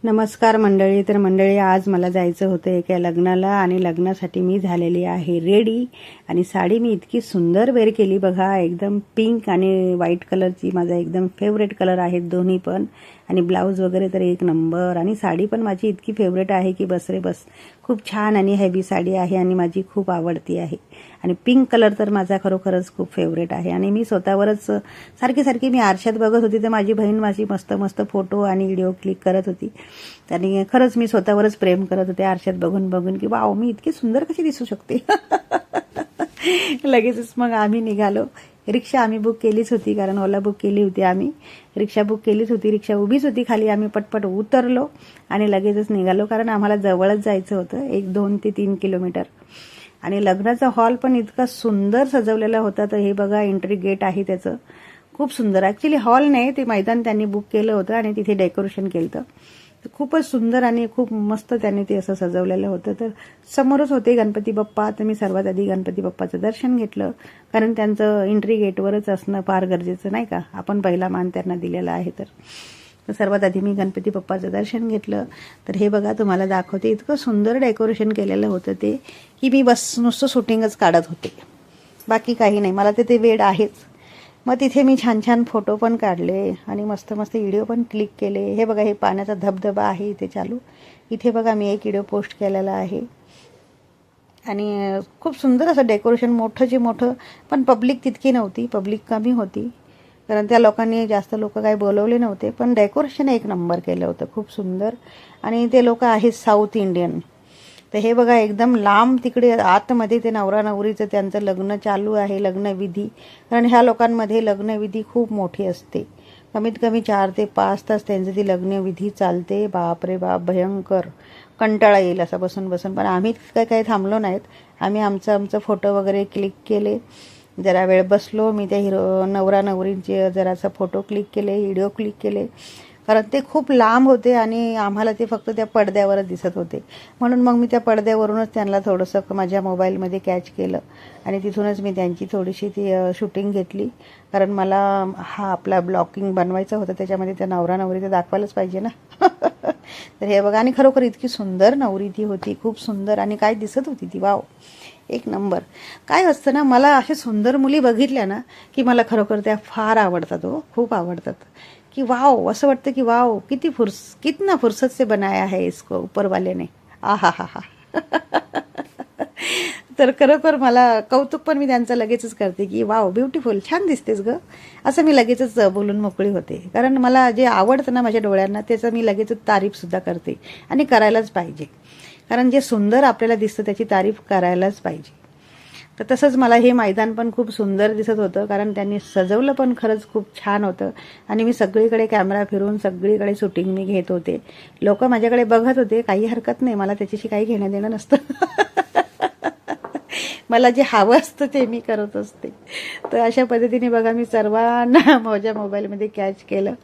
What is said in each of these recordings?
नमस्कार मंडळी. तर मंडळी, आज मला जायचं होतं एका लग्नाला आणि लग्नासाठी मी झालेली आहे रेडी. आणि साडी मी इतकी सुंदर वेअर केली बघा, एकदम पिंक आणि व्हाईट कलरची, माझा एकदम फेवरेट कलर आहेत दोन्ही पण. आणि ब्लाऊज वगैरे तर एक नंबर, आणि साडी पण माझी इतकी फेवरेट आहे की बस रे बस. खूप छान आणि हेवी साडी आहे आणि माझी खूप आवडती आहे. आणि पिंक कलर तर माझा खरोखरच खूप फेवरेट आहे. आणि मी स्वतःवरच सारखी मी आरशात बघत होती, तर माझी बहीण माझी मस्त मस्त फोटो आणि व्हिडिओ क्लिक करत होती. आणि खरंच मी स्वतःवरच प्रेम करत होते आरशात बघून बघून की वाव, मी इतकी सुंदर कशी दिसू शकते. लगेचच मग आम्ही निघालो. रिक्षा आम्ही बुक केलीच होती, कारण ओला बुक केली होती आम्ही. रिक्षा बुक केलीच होती, रिक्षा उभीच होती खाली. आम्ही पटपट उतरलो आणि लगेचच निघालो, कारण आम्हाला जवळच जायचं होतं, 2 ते 3 किलोमीटर. आणि लग्नाचा हॉल पण इतका सुंदर सजवलेला होता. तर हे बघा, एंट्री गेट आहे त्याचं, खूप सुंदर. ॲक्च्युली हॉल नाही, ते मैदान त्यांनी बुक केलं होतं आणि तिथे डेकोरेशन केलं होतं. खूपच सुंदर आणि खूप मस्त त्यांनी ते असं सजवलेलं होतं. तर समोरच होते गणपती बाप्पा. तर मी सर्वात आधी गणपती बाप्पाचं दर्शन घेतलं, कारण त्यांचं एंट्री गेटवरच असणं फार गरजेचं नाही का, आपण पहिला मान त्यांना दिलेला आहे. तर सर्वात आधी मी गणपती बाप्पाचं दर्शन घेतलं. तर हे बघा, तुम्हाला दाखवते, इतकं सुंदर डेकोरेशन केलेलं होतं ते की मी बस नुसतं शूटिंगच काढत होते, बाकी काही नाही. मला ते वेड आहेच. मग तिथे मी छान छान फोटो पण काढले आणि मस्त मस्त व्हिडिओ पण क्लिक केले. हे बघा, हे पाण्याचा धबधबा आहे इथे चालू. इथे बघा, मी एक व्हिडिओ पोस्ट केलेला आहे. आणि खूप सुंदर असं डेकोरेशन, मोठंचे मोठं. पण पब्लिक तितकी नव्हती, पब्लिक कमी होती, कारण त्या लोकांनी जास्त लोक काही बोलवले नव्हते. पण डेकोरेशन एक नंबर केलं होतं, खूप सुंदर. आणि ते लोक आहेत साऊथ इंडियन. तर हे बघा, एकदम लांब तिकडे आतमध्ये ते नवरा नवरीचं त्यांचं लग्न चालू आहे, लग्नविधी. कारण ह्या लोकांमध्ये लग्नविधी खूप मोठी असते, कमीत कमी 4 ते 5 तास त्यांची ती लग्नविधी चालते. बापरे बाप, भयंकर कंटाळा येईल असं बसून बसून. पण आम्ही काही थांबलो नाहीत. आम्ही आमचं फोटो वगैरे क्लिक केले, जरा वेळ बसलो. मी त्या नवरा नवरींचे जरासा फोटो क्लिक केले, व्हिडिओ क्लिक केले, कारण ते खूप लांब होते आणि आम्हाला ते फक्त त्या पडद्यावरच दिसत होते. म्हणून मग मी त्या पडद्यावरूनच त्यांना थोडंसं माझ्या मोबाईलमध्ये कॅच केलं आणि तिथूनच मी त्यांची थोडीशी ती शूटिंग घेतली. कारण मला हा आपला ब्लॉगिंग बनवायचा होता, त्याच्यामध्ये त्या नवरा नवरी ते दाखवायलाच पाहिजे ना. तर हे बघा, आणि खरोखर इतकी सुंदर नवरी ती होती, खूप सुंदर. आणि काय दिसत होती ती, वाव, एक नंबर. काय असतं ना, मला अशा सुंदर मुली बघितल्या ना की मला खरोखर त्या फार आवडतात, हो, खूप आवडतात. कि वाव, असं वाटतं की वाव, कितना फुर्सत से बनाया है इसको ऊपर वाले ने. आहा हा हा. तर खरोखर मला कौतुक पण मी त्यांचं लगेचच करते की वाव, ब्युटिफुल, छान दिसतेस ग, असं मी लगेचच बोलून मोकळी होते. कारण मला जे आवडतं ना माझ्या डोळ्यांना, त्याचं मी लगेचच तारीफसुद्धा करते, आणि करायलाच पाहिजे. कारण जे सुंदर आपल्याला दिसतं त्याची तारीफ करायलाच पाहिजे. तर तसंच मला हे मैदान पण खूप सुंदर दिसत होतं, कारण त्यांनी सजवलं पण खरंच खूप छान होतं. आणि मी सगळीकडे कॅमेरा फिरून सगळीकडे शूटिंग मी घेत होते. लोक माझ्याकडे बघत होते, काही हरकत नाही, मला त्याच्याशी काही घेणं देणं नसतं. मला जे हवं असतं ते मी करत असते. तर अशा पद्धतीने बघा, मी सर्वांना माझ्या मोबाईलमध्ये कॅच केलं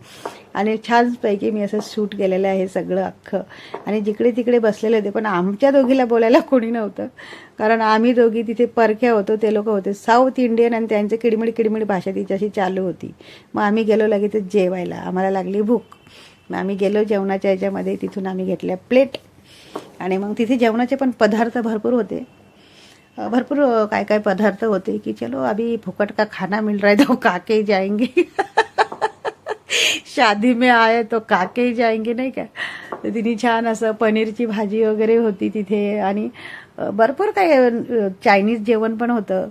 आणि छानपैकी मी असं शूट केलेलं आहे सगळं अख्खं. आणि जिकडे तिकडे बसलेले होते, पण आमच्या दोघीला बोलायला कोणी नव्हतं, कारण आम्ही दोघी तिथे परक्या होतो. ते लोक होते साऊथ इंडियन आणि त्यांची किडमिड भाषा तिच्याशी चालू होती. मग आम्ही गेलो लगेच जेवायला, आम्हाला लागली भूक. मग आम्ही गेलो जेवणाच्या ह्याच्यामध्ये, तिथून आम्ही घेतल्या प्लेट. आणि मग तिथे जेवणाचे पण पदार्थ भरपूर होते, भरपूर काय काय पदार्थ होते की चलो अभी फुकट का खाना मिल रहा है तो काके जाएंगे. शादी में आए तो काके जाएंगे, नाही का. तर तिने छान असं पनीरची भाजी वगैरे होती तिथे. आणि भरपूर काय चायनीज जेवण पण होतं,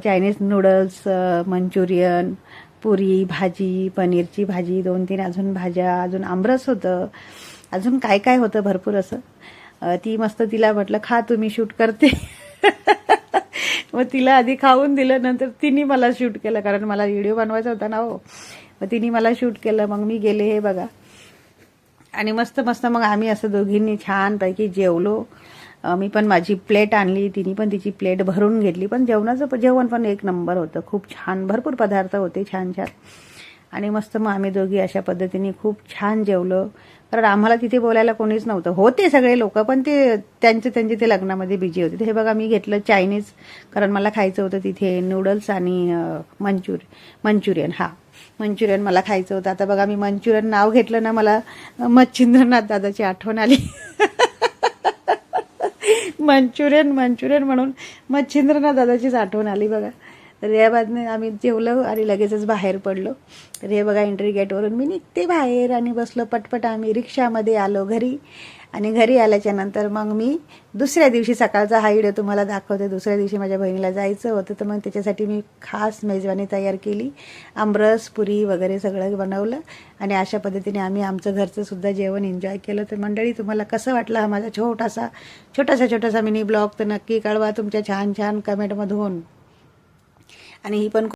चायनीज नूडल्स, मंचुरियन, पुरी भाजी, पनीरची भाजी, 2-3 अजून भाज्या, अजून आमरस होतं, अजून काय काय होतं भरपूर असं. ती मस्त, तिला म्हटलं खा, तुम्ही शूट करते. मग तिला आधी खाऊन दिलं, नंतर तिने मला शूट केलं, कारण मला व्हिडिओ बनवायचा होता ना, हो. मग तिने मला शूट केलं, मग मी गेले, हे बघा. आणि मस्त मस्त मग आम्ही असं दोघींनी छानपैकी जेवलो. मी पण माझी प्लेट आणली, तिने पण तिची प्लेट भरून घेतली. पण जेवण पण एक नंबर होतं, खूप छान, भरपूर पदार्थ होते छान छान. आणि मस्त मग आम्ही दोघी अशा पद्धतीने खूप छान जेवलो. कारण आम्हाला तिथे बोलायला कोणीच नव्हतं. होते सगळे लोक, पण ते त्यांचे ते लग्नामध्ये बिझी होते. हे बघा मी घेतलं चायनीज, कारण मला खायचं होतं तिथे नूडल्स आणि मंचुरियन. मंचुरियन मला खायचं होतं. आता बघा मी मंचुरियन नाव घेतलं ना, मला मच्छिंद्रनाथ दादाची आठवण आली. मंचुरियन म्हणून मच्छिंद्रनाथ दादाचीच आठवण आली बघा. तर या बादने आम्ही जेवलो आणि लगेचच बाहेर पडलो. तर हे बघा एंट्री गेटवरून मी निघते बाहेर आणि बसलो पटपट. आम्ही रिक्षामध्ये आलो घरी. आणि घरी आल्याच्या नंतर मग मी दुसऱ्या दिवशी सकाळचा हा व्हिडिओ तुम्हाला दाखवते. दुसऱ्या दिवशी माझ्या बहिणीला जायचं होतं, तर मग त्याच्यासाठी मी खास मेजवानी तयार केली. आमरस, पुरी वगैरे सगळं बनवलं आणि अशा पद्धतीने आम्ही आमचं घरचं सुद्धा जेवण एन्जॉय केलं. तर मंडळी, तुम्हाला कसं वाटलं हा माझा छोटासा मिनी ब्लॉग, तर नक्की कळवा तुमच्या छान कमेंटमधून. आणि ही पण